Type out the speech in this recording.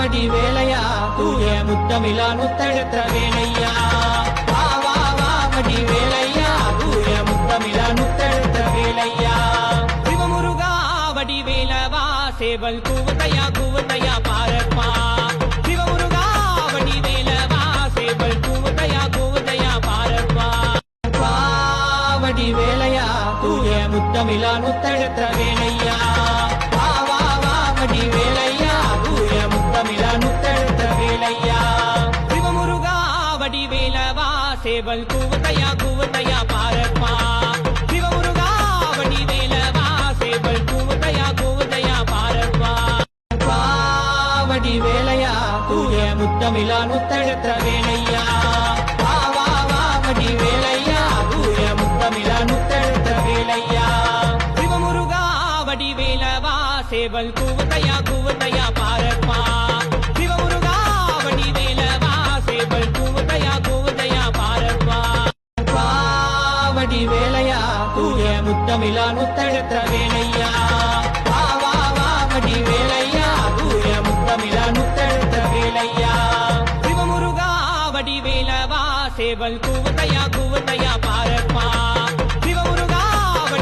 வடி வேலையா தூய முத்தமிழா முத்தெடுத்த வேலையா வடி வேலையா தூய முத்தமிழா முத்தெடுத்த வேலையா சிவமுருகா வடி வேலவா சேவல் கூவத்தையா பாரப்பா சிவமுருகா வடி வேலவா சேவல் கூவத்தையா பாரப்பா வடி வேலையா தூய முத்தமிழா முத்தெடுத்த வேலையா வடி வேலையா தூய முத்தமிழா முத்தெடுத்த வேலையா சிவமுருகா வடி வேலவா சேவல் கூவத்தையா பாரப்பா சிவமுருகா வடி வேலவா சேவல் கூவத்தையா பாரப்பா வடி வேலையா தூய முத்தமிழா முத்தெடுத்த வேலையா வடி வேலையா தூய முத்தமிழா முத்தெடுத்த வேலையா சிவமுருகா வடி வேலவா சேவல் கூவத்தையா பாரப்பா சிவமுருகா வடி வேலவா சேவல் கூவத்தையா பாரப்பா வடி வேலையா தூய முத்தமிழா முத்தெடுத்த வேலையா வடி வேலையா தூய முத்தமிழா முத்தெடுத்த வேலையா சிவமுருகா வடி வேலவா சேவல் கூவத்தையா பாரப்பா